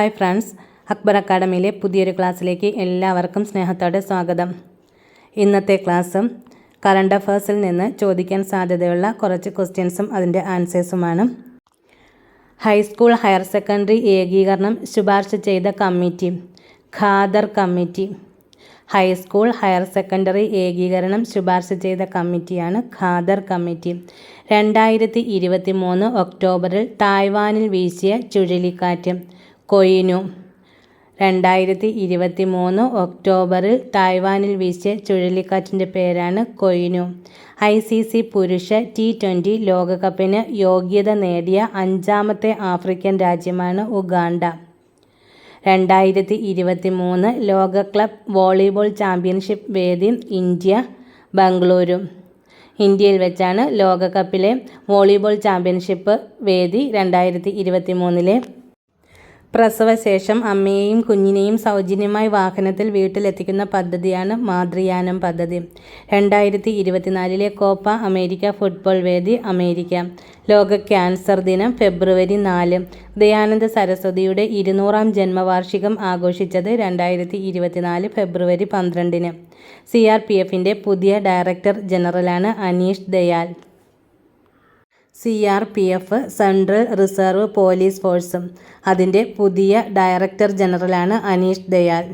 Hi friends, Akbar അക്കാഡമിയിലെ പുതിയൊരു ക്ലാസ്സിലേക്ക് എല്ലാവർക്കും സ്നേഹത്തോടെ സ്വാഗതം. ഇന്നത്തെ ക്ലാസ്സും കറണ്ട് അഫേഴ്സിൽ നിന്ന് ചോദിക്കാൻ സാധ്യതയുള്ള കുറച്ച് ക്വസ്റ്റ്യൻസും അതിൻ്റെ ആൻസേഴ്സുമാണ്. ഹൈസ്കൂൾ ഹയർ സെക്കൻഡറി ഏകീകരണം ശുപാർശ ചെയ്ത committee Khader committee. High school higher secondary ഏകീകരണം ശുപാർശ ചെയ്ത കമ്മിറ്റിയാണ് ഖാദർ കമ്മിറ്റി. 2023 ഒക്ടോബറിൽ തായ്വാനിൽ വീശിയ ചുഴലിക്കാറ്റ് കൊയ്നു. 2023 ഒക്ടോബറിൽ തായ്വാനിൽ വീശിയ ചുഴലിക്കാറ്റിൻ്റെ പേരാണ് കൊയ്നു. ICC പുരുഷ T20 ലോകകപ്പിന് യോഗ്യത നേടിയ 5ാമത്തെ ആഫ്രിക്കൻ രാജ്യമാണ് ഉഗാണ്ട. 2023 ലോക ക്ലബ് വോളിബോൾ ചാമ്പ്യൻഷിപ്പ് വേദി ഇന്ത്യ, ബംഗളൂരു. ഇന്ത്യയിൽ വെച്ചാണ് ലോകകപ്പിലെ വോളിബോൾ ചാമ്പ്യൻഷിപ്പ് വേദി. 2023 പ്രസവശേഷം അമ്മയെയും കുഞ്ഞിനെയും സൗജന്യമായി വാഹനത്തിൽ വീട്ടിലെത്തിക്കുന്ന പദ്ധതിയാണ് മാതൃയാനം പദ്ധതി. 2024 കോപ്പ അമേരിക്ക ഫുട്ബോൾ വേദി അമേരിക്ക. ലോക ക്യാൻസർ ദിനം ഫെബ്രുവരി 4. ദയാനന്ദ സരസ്വതിയുടെ 200ാം ജന്മവാർഷികം ആഘോഷിച്ചത് 2024 ഫെബ്രുവരി 12. CRPFിൻ്റെ പുതിയ ഡയറക്ടർ ജനറലാണ് Anish Dayal. CRPF central reserve police force. അതിൻ്റെ പുതിയ ഡയറക്ടർ ജനറലാണ് അനീഷ് ദയാൽ.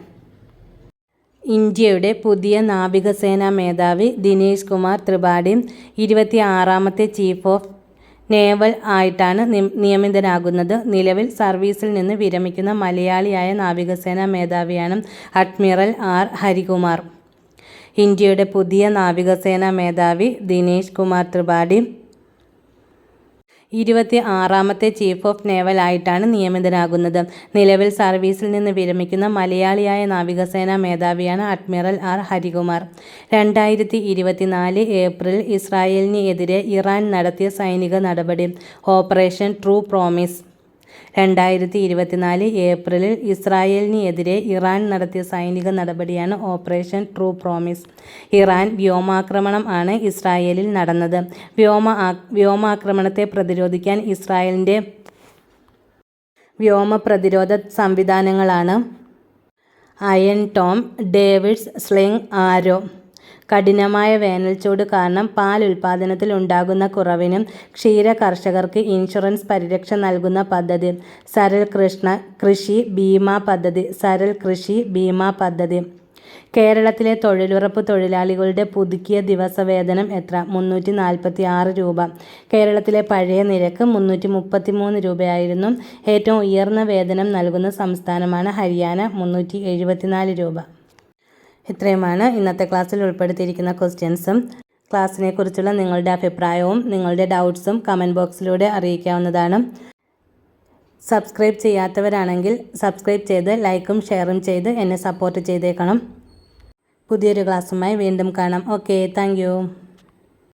ഇന്ത്യയുടെ പുതിയ നാവികസേനാ മേധാവി ദിനേശ് കുമാർ ത്രിപാഠി 26ാമത്തെ ചീഫ് ഓഫ് നേവൽ ആയിട്ടാണ് നിയമിതനാകുന്നത്. നിലവിൽ സർവീസിൽ നിന്ന് വിരമിക്കുന്ന മലയാളിയായ നാവികസേനാ മേധാവിയാണ് അഡ്മിറൽ R. ഹരികുമാർ. ഇന്ത്യയുടെ പുതിയ നാവികസേനാ മേധാവി ദിനേശ് കുമാർ ത്രിപാഠി 26ാമത്തെ ചീഫ് ഓഫ് നേവൽ ആയിട്ടാണ് നിയമിതനാകുന്നത്. നിലവിൽ സർവീസിൽ നിന്ന് വിരമിക്കുന്ന മലയാളിയായ നാവികസേനാ മേധാവിയാണ് അഡ്മിറൽ R. ഹരികുമാർ. 2024 ഏപ്രിലിൽ ഇസ്രായേലിന് എതിരെ ഇറാൻ നടത്തിയ സൈനിക നടപടി ഓപ്പറേഷൻ ട്രൂ പ്രോമിസ്. 2024 ഏപ്രിലിൽ ഇസ്രായേലിന് എതിരെ ഇറാൻ നടത്തിയ സൈനിക നടപടിയാണ് ഓപ്പറേഷൻ ട്രൂ പ്രോമിസ്. ഇറാൻ വ്യോമാക്രമണം ആണ് ഇസ്രായേലിൽ നടന്നത്. വ്യോമാക്രമണത്തെ പ്രതിരോധിക്കാൻ ഇസ്രായേലിൻ്റെ വ്യോമ പ്രതിരോധ സംവിധാനങ്ങളാണ് അയൺ ടോം, ഡേവിഡ്സ് സ്ലിംഗ് ആരോ. കഠിനമായ വേനൽച്ചൂട് കാരണം പാൽ ഉൽപ്പാദനത്തിൽ ഉണ്ടാകുന്ന കുറവിനും ക്ഷീര കർഷകർക്ക് ഇൻഷുറൻസ് പരിരക്ഷ നൽകുന്ന പദ്ധതി സരൽ കൃഷി ബീമാ പദ്ധതി. സരൽ കൃഷി ബീമാ പദ്ധതി. കേരളത്തിലെ തൊഴിലുറപ്പ് തൊഴിലാളികളുടെ പുതുക്കിയ ദിവസവേതനം എത്ര? 346 രൂപ. കേരളത്തിലെ പഴയ നിരക്ക് 333 രൂപയായിരുന്നു. ഏറ്റവും ഉയർന്ന വേതനം നൽകുന്ന സംസ്ഥാനമാണ് ഹരിയാന, 374 രൂപ. ഇത്രയുമാണ് ഇന്നത്തെ ക്ലാസ്സിൽ ഉൾപ്പെടുത്തിയിരിക്കുന്ന ക്വസ്റ്റ്യൻസും. ക്ലാസ്സിനെ കുറിച്ചുള്ള നിങ്ങളുടെ അഭിപ്രായവും നിങ്ങളുടെ ഡൗട്ട്സും കമൻറ്റ് ബോക്സിലൂടെ അറിയിക്കാവുന്നതാണ്. സബ്സ്ക്രൈബ് ചെയ്യാത്തവരാണെങ്കിൽ സബ്സ്ക്രൈബ് ചെയ്ത് ലൈക്കും ഷെയറും ചെയ്ത് എന്നെ സപ്പോർട്ട് ചെയ്തേക്കണം. പുതിയൊരു ക്ലാസ്സുമായി വീണ്ടും കാണാം. Okay, thank you.